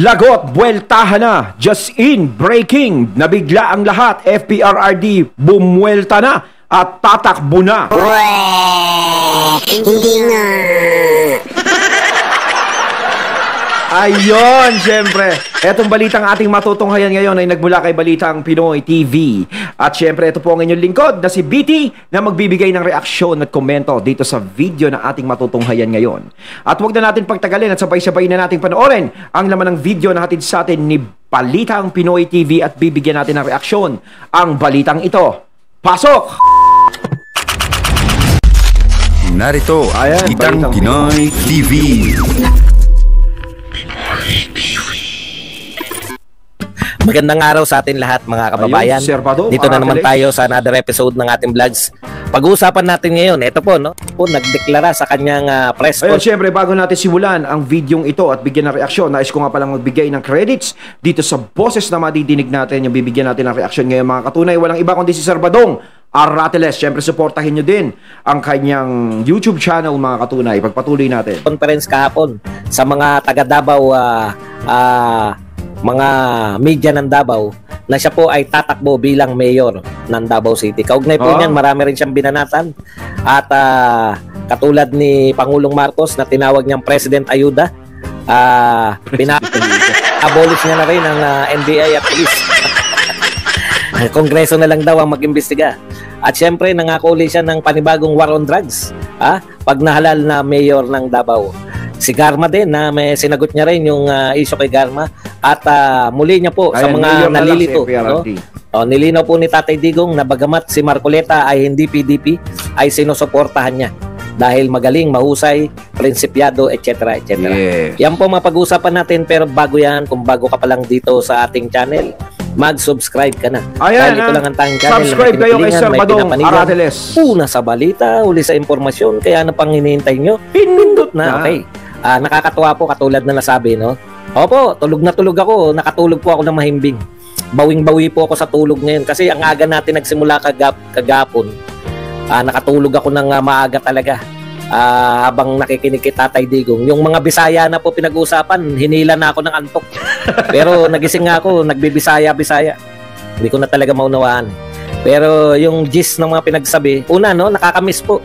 Lagot, buweltahan na. Just in, breaking. Nabigla ang lahat. FPRRD, bumuelta na at tatakbo na. Hindi nga. Ayon, syempre. Etong balitang ating matutunghayan ngayon ay nagmula kay Balitang Pinoy TV. At syempre, ito po ang inyong lingkod na si BT na magbibigay ng reaksyon at komento dito sa video na ating matutunghayan ngayon. At huwag na natin pagtagalin at sabay-sabay na nating panoorin ang laman ng video na hatid sa atin ni Balitang Pinoy TV at bibigyan natin ng reaksyon ang balitang ito. Pasok! Narito, Ayan, Balitang Pinoy TV. Magandang araw sa atin lahat mga kababayan. Ayun, Sir Pado, dito na naman tayo sa another episode ng ating vlogs. Pag-uusapan natin ngayon, ito po, no? Nagdeklara sa kanyang press Ayun, conference. syempre, bago natin simulan ang videong ito at bigyan ng reaksyon, nais ko nga palang magbigay ng credits dito sa boses na madidinig natin, yung bibigyan natin ng reaksyon ngayon mga katunay. Walang iba kundi si Sir Badong Arratiles. Syempre, supportahin nyo din ang kanyang YouTube channel mga katunay. Pagpatuloy natin. Conference kahapon sa mga taga Davao, mga media ng Davao, na siya po ay tatakbo bilang mayor ng Davao City. Kaugnay po niyan, marami rin siyang binanatan. At katulad ni Pangulong Marcos na tinawag niyang President Ayuda, abolish niya na rin ang NBI at police. Ang Kongreso na lang daw ang mag-imbestiga. At syempre, nangako ulit siya ng panibagong war on drugs. Pag nahalal na mayor ng Davao. Si Garma din na may sinagot niya rin yung issue kay Garma. At muli niya po sa mga nalilito. No? Nilinaw po ni Tatay Digong na bagamat si Marcoleta ay hindi PDP, ay sinusuportahan niya. Dahil magaling, mahusay, prinsipyado, etc. etc. Yes. Yan po mapag-usapan natin, pero bago yan, kung bago ka pa lang dito sa ating channel, mag-subscribe ka na. Ayan, dahil ito lang ang tanging channel. subscribe kayo kay Sir Badong Arratiles. Una sa balita, uli sa impormasyon, kaya ano pang hinihintay nyo? Pindot na. Okay. Nakakatuwa po, katulad na nasabi, no? Opo, tulog na tulog ako. Nakatulog po ako ng mahimbing. Bawing-bawi po ako sa tulog ngayon kasi ang aga natin nagsimula kagapon. Nakatulog ako ng maaga talaga. Habang nakikinig kay Tatay Digong. Yung mga Bisaya na po pinag-uusapan, hinila na ako ng antok. Pero nagising nga ako, nagbibisaya-bisaya. Hindi ko na talaga maunawaan. Pero yung gist ng mga pinagsabi, una, no, nakakamiss po.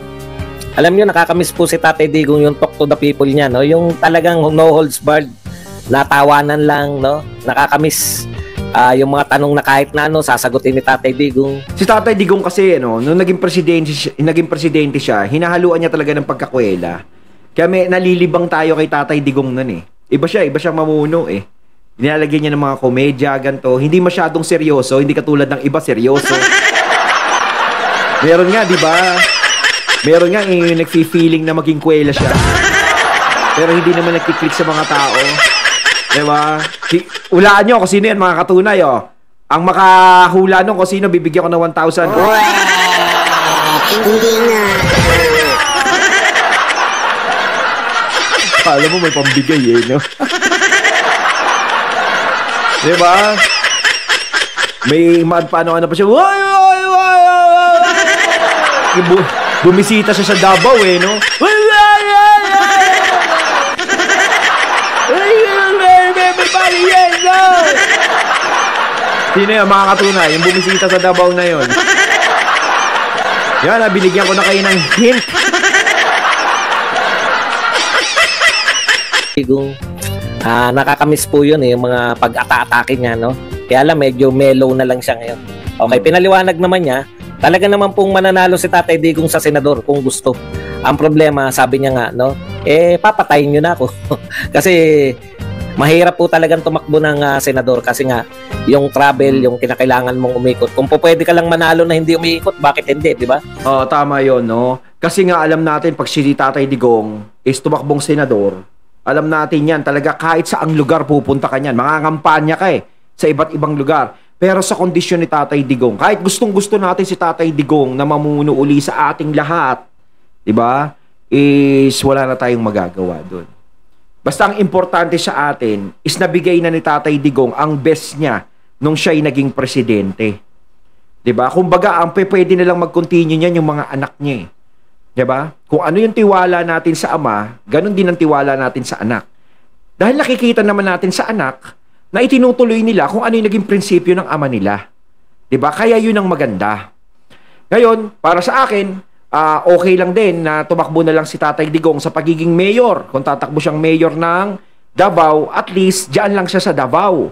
Alam niyo, nakakamiss po si Tatay Digong, yung talk to the people niya, no? Yung talagang no holds barred, natawanan lang, no? Nakakamiss. Yung mga tanong na kahit na ano, sasagutin ni Tatay Digong. Si Tatay Digong kasi, nung naging presidente siya, hinahaluan niya talaga ng pagkakwela. Kaya may nalilibang tayo kay Tatay Digong nun eh. Iba siya mamuno eh. Nilalagyan niya ng mga komedya, ganito. Hindi masyadong seryoso, hindi katulad ng iba seryoso. Meron nga, di ba? Meron nga yung nagfi-feeling na maging kwela siya. Pero hindi naman nagkiklik sa mga tao. Diba? Ulaan nyo kung sino yan, mga katunay, oh. Ang makahula nung kung sino, bibigyan ko ng 1,000. Hindi nga. Alam mo, may pambigay eh, no? Diba? May paano pa siya. Bumisita siya sa Davao eh, no? Sino yan, mga katunay? Yung bumisita sa Davao na yon. Yan, binigyan ko na kayo ng hint. Nakakamiss po yun eh, yung mga pag-ata-atake niya, no? Kaya alam, medyo mellow na lang siya ngayon. Okay, pinaliwanag naman niya, talaga naman pong mananalo si Tatay Digong sa senador kung gusto. Ang problema, sabi niya nga, no? Papatayin niyo na ako. Kasi mahirap po talagang tumakbo ng senador kasi nga yung travel, yung kinakailangan mong umikot. Kung po pwede ka lang manalo na hindi umiikot, bakit hindi, di ba? Tama yon, no? Kasi nga alam natin, pag si Tatay Digong is tumakbong senador, alam natin yan, talaga kahit saang lugar pupunta ka niyan. Mangangampanya ka eh, sa iba't ibang lugar. Pero sa kondisyon ni Tatay Digong, kahit gustong-gusto natin si Tatay Digong na mamuno uli sa ating lahat, di ba? Is wala na tayong magagawa doon. Basta ang importante sa atin is nabigay na ni Tatay Digong ang best niya nung siya'y naging presidente. 'Di ba? Kumbaga, ang pwede na lang mag-continue niyan yung mga anak niya eh. 'Di ba? Kung ano yung tiwala natin sa ama, ganun din ang tiwala natin sa anak. Dahil nakikita naman natin sa anak na itinutuloy nila kung ano yung naging prinsipyo ng ama nila. 'Di ba? Kaya yun ang maganda. Ngayon, para sa akin, okay lang din na tumakbo na lang si Tatay Digong sa pagiging mayor. Kung tatakbo siyang mayor ng Davao, at least diyan lang siya sa Davao.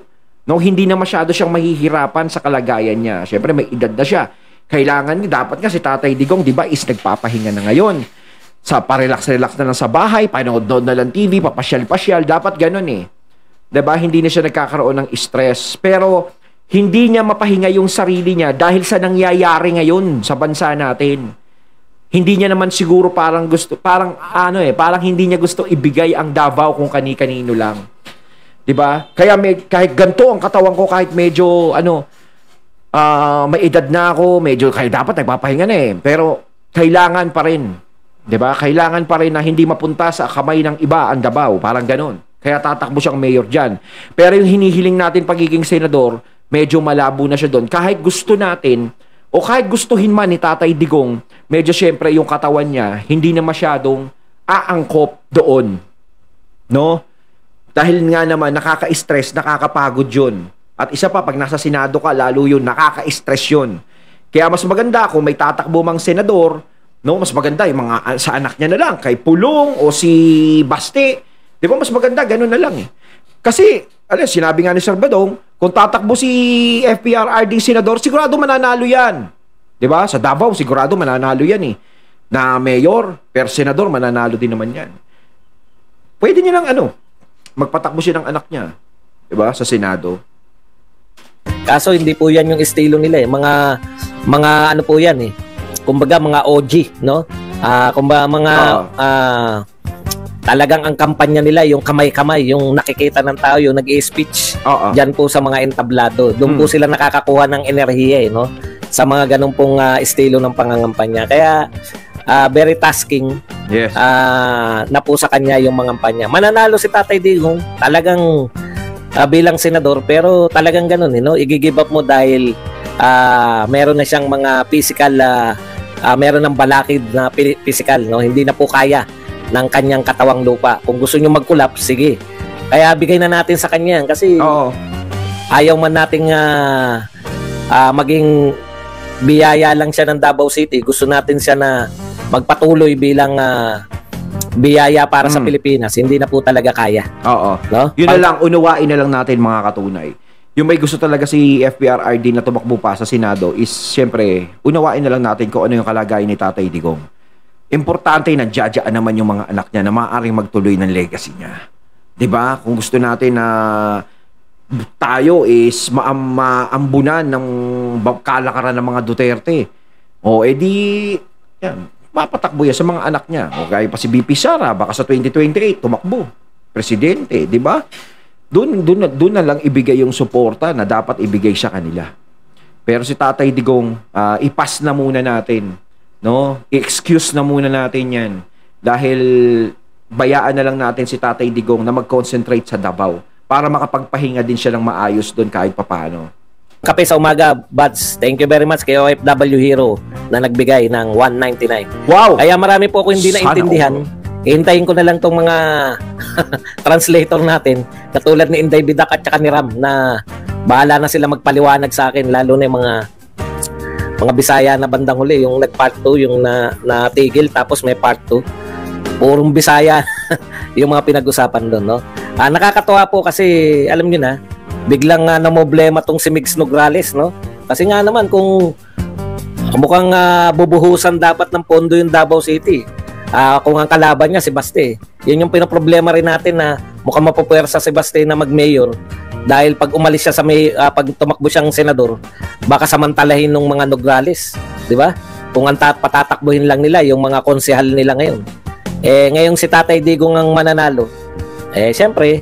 No, hindi na masyado siyang mahihirapan sa kalagayan niya. Siyempre may edad na siya. Kailangan dapat nga si Tatay Digong, 'di ba, is nagpapahinga na ngayon. Sa parelax-relax na lang sa bahay, panood na lang TV, papasyal-pasyal, dapat ganun eh. 'Di ba? Hindi na siya nagkakaroon ng stress. Pero hindi niya mapahinga yung sarili niya dahil sa nangyayari ngayon sa bansa natin. Hindi niya naman siguro parang hindi niya gusto ibigay ang Davao kung kani-kanino lang. 'Di ba? Kaya kahit ganto ang katawan ko, kahit medyo may edad na ako, medyo kaya dapat nagpapahinga na eh. Pero kailangan pa rin. 'Di ba? Kailangan pa rin na hindi mapunta sa kamay ng iba ang Davao, parang ganoon. Kaya tatakbo siyang mayor diyan. Pero yung hinihiling natin pagiging senador, medyo malabo na siya doon. Kahit gusto natin o kahit gustuhin man ni Tatay Digong, medyo syempre yung katawan niya hindi na masyadong aangkop doon. No? Dahil nga naman nakaka-stress, nakakapagod yun. At isa pa, pag nasa Senado ka, lalo yun, nakaka-stress yun. Kaya mas maganda kung may tatakbo mang senador, no, mas maganda yung mga sa anak niya na lang, kay Pulong o si Baste. Di ba mas maganda, ganun na lang eh. Kasi, sinabi nga ni Sir Badong, kung tatakbo si FPRRD senador, sigurado mananalo yan. Di ba? Sa Davao, sigurado mananalo yan eh. Na mayor, per senador, mananalo din naman yan. Pwede niya lang magpatakbo siya ng anak niya. Diba? Sa Senado. Kaso hindi po yan yung estilo nila eh. Mga ano po yan eh. Kumbaga mga OG, no? Kumbaga mga talagang ang kampanya nila, yung kamay-kamay, yung nakikita ng tao, yung nag-i-speech. Diyan po sa mga entablado. Doon po sila nakakakuha ng enerhiya eh, no? Sa mga ganun pong estilo ng pangangampanya. Kaya very tasking. Yes. Na po sa kanya yung mga kampanya. Mananalo si Tatay Digong talagang bilang senador, pero talagang ganun, no? I-give up mo dahil meron na siyang mga physical, meron ng balakid na physical, no? Hindi na po kaya ng kanyang katawang lupa. Kung gusto niyo mag-collapse, sige. Kaya bigay na natin sa kanya kasi ayaw man nating maging biyaya lang siya ng Davao City. Gusto natin siya na magpatuloy bilang biyaya para sa Pilipinas. Hindi na po talaga kaya. No? Yun na lang, unawain na lang natin mga katunay. Yung may gusto talaga si FPRRD na tumakbo pa sa Senado is, syempre, unawain na lang natin kung ano yung kalagayan ni Tatay Digong. Importante na jadyaan naman yung mga anak niya na maaaring magtuloy ng legacy niya. 'Di ba? Kung gusto natin na tayo is maambunan ng kalakaran ng mga Duterte, edi yan, mapatakbo yan sa mga anak niya. O kaya pa si BP Sara, baka sa 2028 tumakbo presidente, 'di ba? Doon na lang ibigay yung suporta na dapat ibigay sa kanila. Pero si Tatay Digong, ipas na muna natin, no? I-excuse na muna natin 'yan dahil bayaan na lang natin si Tatay Digong na mag-concentrate sa Davao para makapagpahinga din siya ng maayos doon kahit papaano. Kape sa umaga, Buds. Thank you very much kay OFW Hero na nagbigay ng 199. Wow! Kaya marami po ako hindi naintindihan. Hintayin ko na lang tong mga translator natin, katulad ni Inday Bidak at saka ni Ram, na bahala na sila magpaliwanag sa akin, lalo na yung mga Bisaya na bandang huli, yung nag-part 2, yung natigil, tapos may part 2. Purong Bisaya yung mga pinag-usapan doon, no? Nakakatuwa po kasi, alam niyo na, biglang namoblema tong si Migs Nograles, no? Kasi nga naman, kung mukhang bubuhusan dapat ng pondo yung Davao City, kung ang kalaban niya si Baste, yun yung pinoproblema rin natin na mukhang mapupwersa si Baste na mag-mayor. Dahil pag umalis siya pag tumakbo siyang senador, baka samantalahin ng mga Nograles, di ba? Kung patatakbuhin lang nila yung mga konsehal nila ngayon. Ngayong si Tatay Digong ang mananalo, siyempre,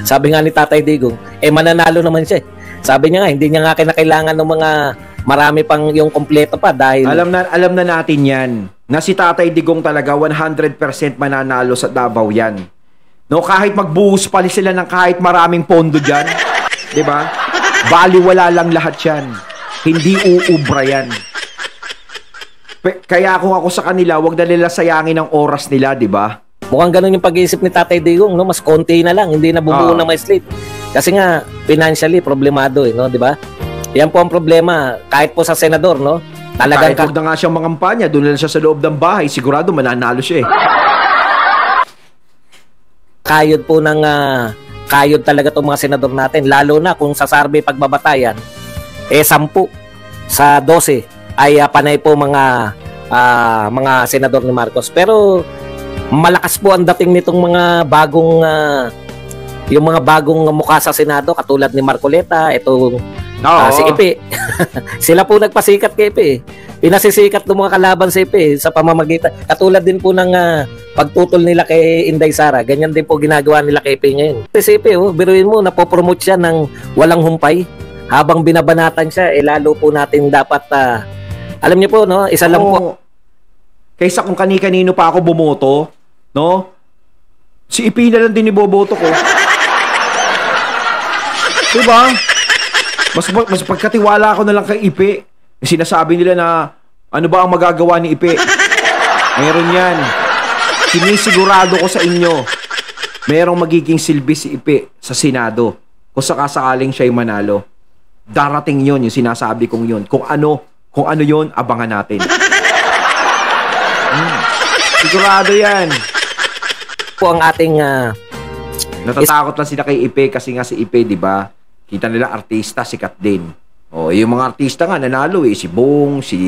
sabi nga ni Tatay Digong, mananalo naman siya. Sabi niya nga, hindi niya nga kinakailangan ng mga marami pang yung kompleto pa dahil alam na natin yan na si Tatay Digong talaga 100% mananalo sa Davao yan. No, kahit magbuhos pa sila ng kahit maraming pondo diyan, 'di ba? Baliwala lang lahat 'yan. Hindi uubra 'yan. Kaya kung ako sa kanila, wag na nila sayangin ang oras nila, 'di ba? Mukhang ganun yung pag-iisip ni Tatay Digong, no? Mas konti na lang, hindi na bubuo na may slate. Kasi nga, financially, problemado, no? Di ba? Yan po ang problema, kahit po sa senador, no? Talagang kahit huwag na nga siyang mangampanya, doon lang siya sa loob ng bahay, sigurado mananalo siya eh. Kayod po ng, kayod talaga itong mga senador natin, lalo na kung sa survey pagbabatayan, 10 sa 12 ay panay po mga senador ni Marcos. Pero malakas po ang dating nitong mga bagong yung mga bagong mukha sa Senado katulad ni Marcoleta, itong si Ipe. Sila po nagpasikat kay Ipe. Pinasisikat ng mga kalaban si Ipe sa pamamagitan. Katulad din po ng pagtutol nila kay Inday Sara. Ganyan din po ginagawa nila kay Ipe ngayon. Si Ipe, biruin mo, napopromote siya ng walang humpay. Habang binabanatan siya, lalo po natin dapat, alam niyo po, no? Isa lang po. Kaysa kung kani-kanino pa ako bumoto, no? Si Ipe na lang din iboboto ko. Diba? Mas pagkatiwala ko na lang kay Ipe. Sinasabi nila na ano ba ang magagawa ni Ipe? Meron yan. Sinisigurado ko sa inyo, merong magiging silbi si Ipe sa Senado kung sakasakaling siya'y manalo. Darating yon, yung sinasabi kong yun. Kung ano yon, abangan natin. Sigurado yan. Po ang ating natatakot lang sila kay Ipe kasi nga si Ipe, di ba? Kita nila artista, sikat din. O, yung mga artista nga nanalo eh. Si Bong, si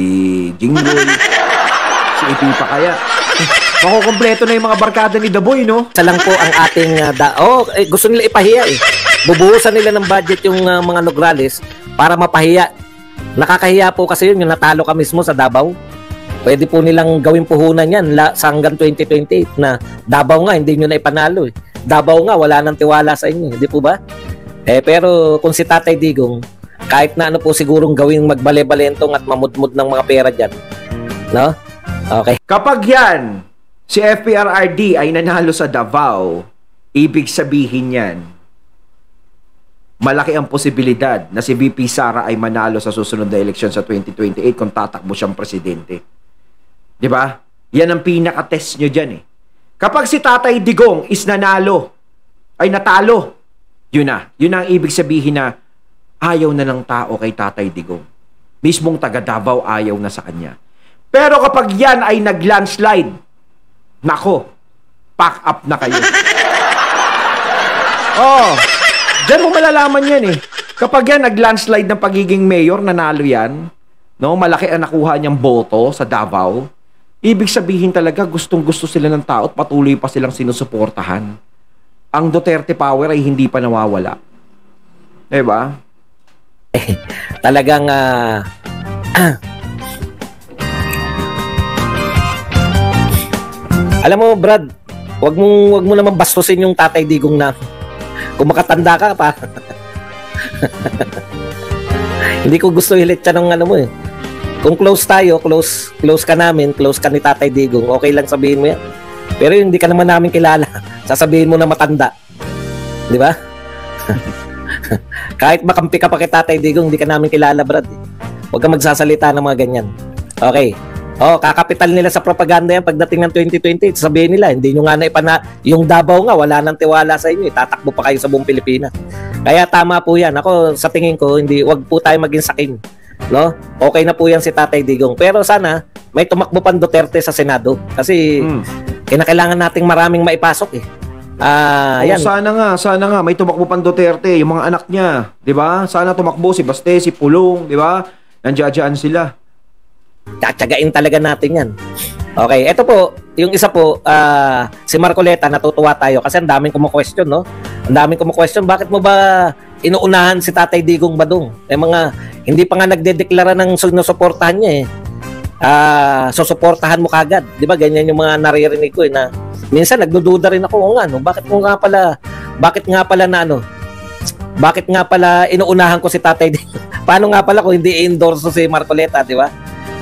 Jinggoy, si Ipe pa kaya. Makukompleto na yung mga barkada ni The Boy, no? Isa lang po ang ating gusto nila ipahiya eh. Bubuhusan nila ng budget yung mga Nograles para mapahiya. Nakakahiya po kasi yun, yung natalo ka mismo sa Davao. Pwede po nilang gawing puhunan yan sa hanggang 2028 na Davao nga, hindi nyo na ipanalo eh. Davao nga, wala nang tiwala sa inyo, hindi po ba? Pero kung si Tatay Digong, kahit na ano po sigurong gawing magbale-balentong at mamudmud ng mga pera dyan. No? Okay. Kapag yan, si FPRRD ay nanalo sa Davao, ibig sabihin yan, malaki ang posibilidad na si VP Sara ay manalo sa susunod na eleksyon sa 2028 kung tatakbo siyang presidente. Di ba? Yan ang pinaka-test nyo dyan eh. Kapag si Tatay Digong is natalo, yun na ang ibig sabihin na ayaw na ng tao kay Tatay Digong. Mismong taga Davao ayaw na sa kanya. Pero kapag yan ay nag-landslide, nako, pack up na kayo. Diyan mo malalaman yan eh. Kapag yan nag-landslide ng pagiging mayor, nanalo yan, no, malaki ang nakuha niyang boto sa Davao, ibig sabihin talaga gustong-gusto sila ng tao at patuloy pa silang sinusuportahan. Ang Duterte power ay hindi pa nawawala. Diba? Talagang alam mo, Brad, wag mo naman bastusin yung Tatay Digong na kung makatanda ka pa. Hindi ko gusto hilit siya ng ano mo eh. Kung close tayo, close ka namin, close ka ni Tatay Digong, okay lang sabihin mo yan. Pero hindi ka naman namin kilala, sasabihin mo na matanda. Di ba? Kahit makampi ka pa kay Tatay Digong, hindi ka namin kilala, Brad. Huwag ka magsasalita ng mga ganyan. Okay. Kakapital nila sa propaganda yan pagdating ng 2028. Sabihin nila, hindi nyo nga yung Davao nga, wala nang tiwala sa inyo. Tatakbo pa kayo sa buong Pilipinas. Kaya tama po yan. Ako, sa tingin ko, wag po tayo maging sakim. No? Okay na po yan si Tatay Digong. Pero sana, may tumakbo pang Duterte sa Senado. Kasi, kinakailangan nating maraming maipasok eh. Yan. Sana nga may tumakbo pang Duterte, yung mga anak niya, 'di ba? Sana tumakbo si Baste, si Pulong, 'di ba? Nandiyan sila. Tsatsagain talaga natin 'yan. Okay, ito po, yung isa po, si Marcoleta, natutuwa tayo kasi ang daming kumu-question, no? Ang daming kumu-question, bakit mo ba inuunahan si Tatay Digong Badong? Hindi pa nga nagdedeklara ng sinusuportahan niya eh. Susuportahan mo kagad. 'Di ba? Ganyan yung mga naririnig ko eh, na minsan nagdududa rin ako, bakit nga pala inuunahan ko si Tatay Digong? Paano nga pala kung hindi i-endorse si Marcoleta, 'di ba?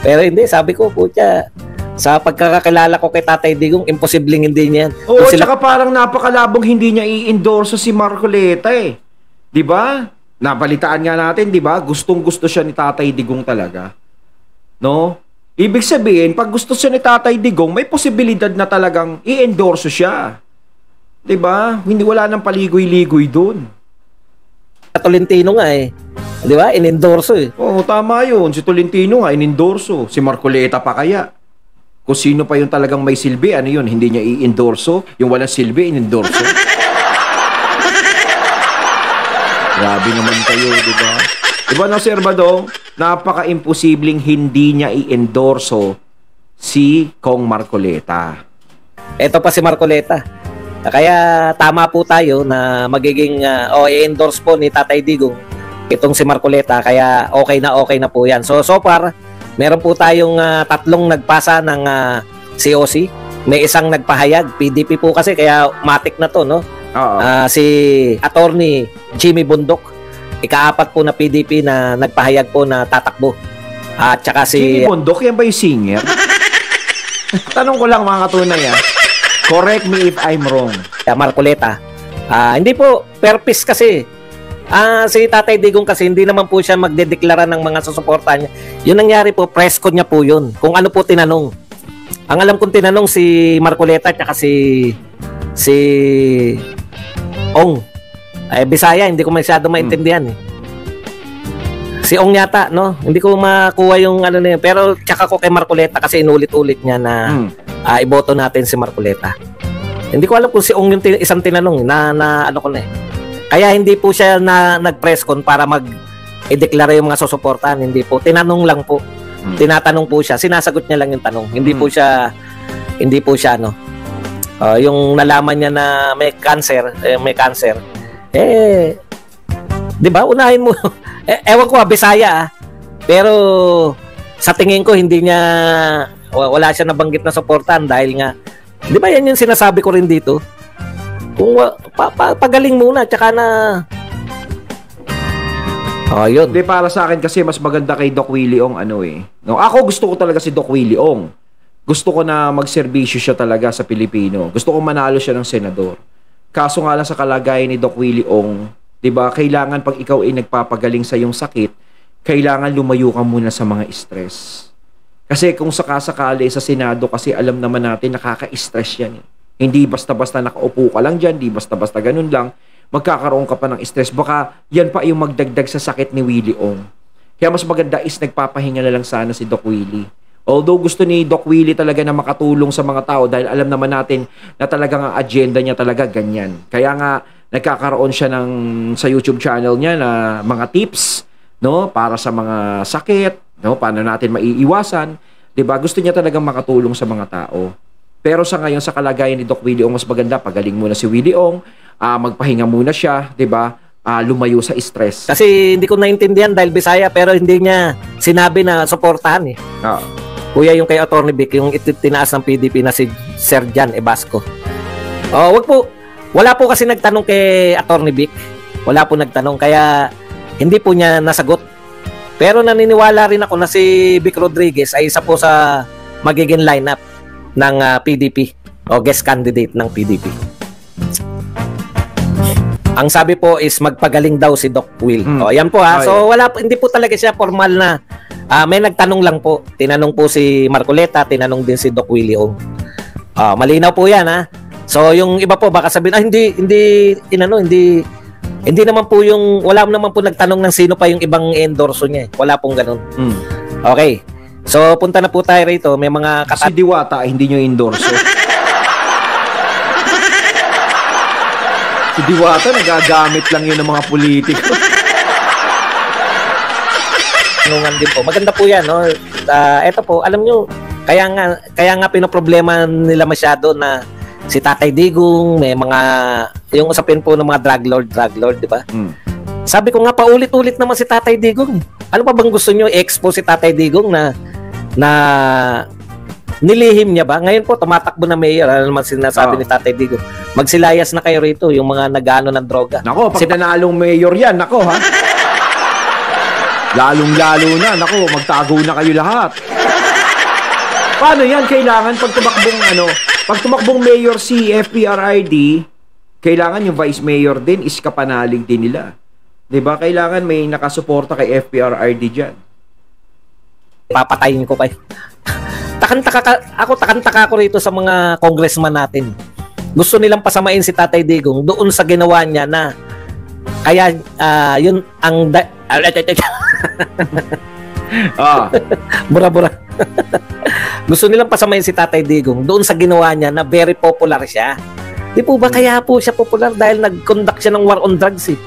Pero hindi, sabi ko, putya, sa pagkakakilala ko kay Tatay Digong, imposibleng hindi niya yan. Oo, tsaka parang napakalabong hindi niya i-endorse si Marcoleta eh. 'Di ba? Nabalitaan nga natin, 'di ba? Gustong-gusto siya ni Tatay Digong talaga. No? Ibig sabihin, pag gusto siya ni Tatay Digong, may posibilidad na talagang i-endorso siya. 'Di ba? Hindi wala nang paligoy-ligoy doon. Tolentino nga eh. 'Di ba? Inendorso eh. Oo, tama yun. Si Tolentino nga, inendorso. Si Marcoleta pa kaya. Kung sino pa yung talagang may silbi, ano yun, hindi niya i-endorso. Yung walang silbi, inendorso. Grabe naman kayo, di ba? Diba na, Sir Badong? Napaka-imposibleng hindi niya i-endorso si Kong Marcoleta. Ito pa si Marcoleta. Kaya tama po tayo na magiging i-endorse po ni Tatay Digong itong si Marcoleta. Kaya okay na po yan. So far, meron po tayong tatlong nagpasa ng COC. May isang nagpahayag. PDP po kasi, kaya matik na to, no? Si Attorney Jimmy Bundok. Ika-4 po na PDP na nagpahayag po na tatakbo. At saka si... Jimmy Bundok, yan ba yung singer? Tanong ko lang mga katunay, correct me if I'm wrong. Marcoleta. Hindi po, purpose kasi. Si Tatay Digong kasi hindi naman po siya magdedeklara ng mga susuportahan niya. Yun nangyari po, press con niya po yun. Kung ano po tinanong. Ang alam kong tinanong si Marcoleta at saka si Ong. Bisaya, hindi ko masyado maintindihan eh. Si Ong yata, no? Hindi ko makuha yung ano na yun. Pero tsaka ko kay Marcoleta kasi inulit-ulit niya na iboto natin si Marcoleta. Hindi ko alam kung si Ong yung isang tinanong na ano ko na eh. Kaya hindi po siya nag-press con para i-deklara yung mga susuportahan. Hindi po. Tinanong lang po. Tinatanong po siya. Sinasagot niya lang yung tanong. Hindi po siya ano. Yung nalaman niya na may cancer, di ba? Unahin mo. Ewan ko Bisaya Pero sa tingin ko hindi niya wala siya nabanggit na suportahan dahil nga, di ba yan yung sinasabi ko rin dito? Kung pagaling muna tsaka na yun. Hindi, para sa akin kasi mas maganda kay Doc Willie Ong No, ako gusto ko talaga si Doc Willie Ong. Gusto ko na magserbisyo siya talaga sa Pilipino. Gusto ko manalo siya ng senador. Kaso nga lang sa kalagayan ni Doc Willie Ong, 'di ba? Kailangan pag ikaw ay nagpapagaling sa iyong sakit, kailangan lumayo ka muna sa mga stress. Kasi kung sakasakali sa Senado, kasi alam naman natin nakaka-stress 'yan eh. Hindi basta-basta nakaupo ka lang diyan, hindi basta-basta ganun lang, magkakaroon ka pa ng stress. Baka yan pa yung magdagdag sa sakit ni Willie Ong. Kaya mas maganda is nagpapahinga na lang sana si Doc Willie. Although gusto ni Doc Willie talaga na makatulong sa mga tao dahil alam naman natin na talagang ang agenda niya talaga ganyan. Kaya nga nagkakaroon siya sa YouTube channel niya na mga tips, no, para sa mga sakit, no, paano natin maiiwasan, 'di ba? Gusto niya talagang makatulong sa mga tao. Pero sa ngayon sa kalagayan ni Doc Willie Ong, mas maganda pagaling muna si Willie Ong, magpahinga muna siya, 'di ba? Lumayo sa stress. Kasi hindi ko naintindihan dahil Bisaya pero hindi niya sinabi na suportahan eh. Kuya, yung kay Attorney Vic, yung tinaas ng PDP na si Sir Jan Ebasco. Wag po. Wala po kasi nagtanong kay Attorney Vic. Wala po nagtanong, kaya hindi po niya nasagot. Pero naniniwala rin ako na si Vic Rodriguez ay isa po sa magiging lineup ng PDP o guest candidate ng PDP. Ang sabi po is magpagaling daw si Doc Will. Yan po ha. So hindi po talaga siya formal na. May nagtanong lang po. Tinanong po si Marcoleta, tinanong din si Doc Willie Ong. Malinaw po 'yan ha. So yung iba po baka sabihin, hindi naman po wala naman po nagtanong ng sino pa yung ibang endorso niya. Wala pong ganun. Okay. So punta na po tayo rito. May mga si Diwata hindi nyo endorso. Si Diwata nagagamit lang yun ng mga politiko. Nungan din po. Maganda po 'yan, no. Ito po, alam nyo, kaya nga pinoproblema nila masyado na si Tatay Digong, may mga yung usapin po ng mga drug lord, di ba? Sabi ko nga paulit-ulit naman si Tatay Digong. Ano pa bang gusto niyo i-expose si Tatay Digong na nilihim niya ba? Ngayon po tumatakbo na mayor, ano naman sinasabi ni Tatay Digong? Magsilayas na kayo rito yung mga nag-ano ng droga. Nako, pag nanalong mayor yan, nako ha. Lalong-lalo na, nako, magtago na kayo lahat. Paano yan? Kailangan pag tumakbong mayor si FPRRD, kailangan yung vice mayor din is kapanalig din nila. 'Di ba? Kailangan may nakasuporta kay FPRRD diyan. papatayin ko kayo. Takantaka ko rito sa mga congressman natin. Gusto nilang pasamain si Tatay Digong doon sa ginawa niya na kaya yun ang Bura-bura. Gusto nilang pasamain si Tatay Digong doon sa ginawa niya na very popular siya. Di po ba kaya po siya popular dahil nag-conduct siya ng war on drugs eh.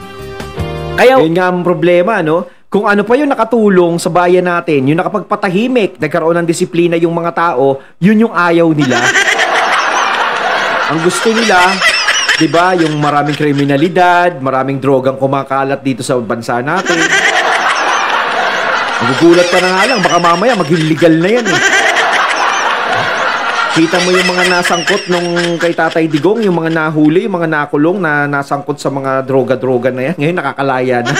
Kaya yun nga ang problema, no? Kung ano pa yung nakatulong sa bayan natin, yung nakapagpatahimik, nagkaroon ng disiplina yung mga tao, yun yung ayaw nila. Ang gusto nila, di ba, yung maraming kriminalidad, maraming drogang kumakalat dito sa bansa natin. Magugulat ka na nga lang, baka mamaya maging legal na yan eh. Kita mo yung mga nasangkot nung kay Tatay Digong, yung mga nahuli, yung mga nakulong na nasangkot sa mga droga-droga na yan. Ngayon nakakalaya na.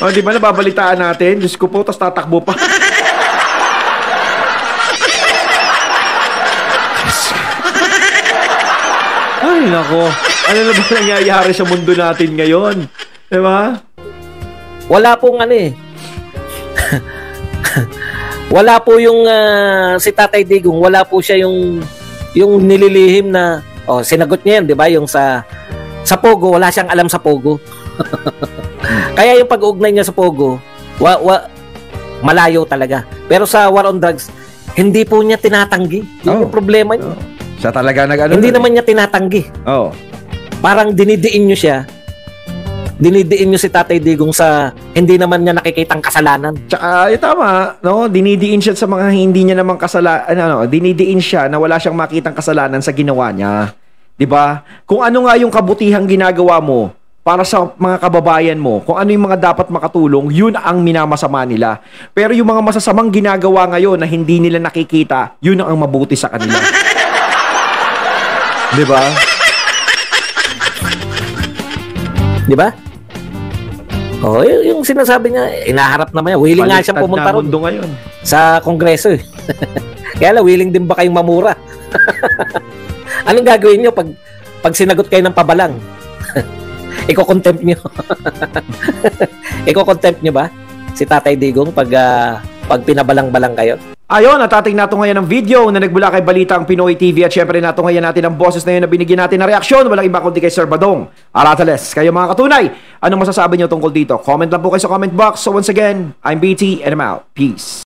O, di ba nababalitaan natin? Diyos ko po, tas tatakbo pa. Ay, nako. Ano na ba nangyayari sa mundo natin ngayon? Di ba? wala pong ano eh. Wala po yung si Tatay Digong, wala po siya yung nililihim na sinagot niya yan, 'di ba? Yung sa Pogo, wala siyang alam sa Pogo. Kaya yung pag-uugnay niya sa Pogo, malayo talaga. Pero sa war on drugs, hindi po niya tinatanggi. Yung problema niya. Siya talaga hindi naman niya tinatanggi. Parang dinidiin niyo siya. Dinidiin niyo si Tatay Digong sa hindi naman niya nakikitang kasalanan. Tsaka, tama, no? Dinidiin siya sa mga hindi niya naman kasalanan, dinidiin siya na wala siyang makitang kasalanan sa ginawa niya. 'Di ba? Kung ano nga yung kabutihang ginagawa mo para sa mga kababayan mo, kung ano yung mga dapat makatulong, yun ang minamasama nila. Pero yung mga masasamang ginagawa ngayon na hindi nila nakikita, yun ang mabuti sa kanila. 'Di ba? 'Di ba? Yung sinasabi niya, inaharap naman yan. Willing nga siyang pumunta ron sa Kongreso eh. Kaya lang, willing din ba kayong mamura? Anong gagawin nyo pag sinagot kayo ng pabalang? Iko-contempt nyo. Iko-contempt nyo ba si Tatay Digong pag pinabalang-balang kayo? Ayon, natating nato ngayon ng video na nagbula kay Balitang Pinoy TV at syempre nato ngayon natin ang boses na yun na binigyan natin ng reaksyon. Walang iba kundi kay Sir Badong Aratales. Kayo mga katunay, anong masasabi nyo tungkol dito? Comment lang po kayo sa comment box. So once again, I'm BT and I'm out. Peace.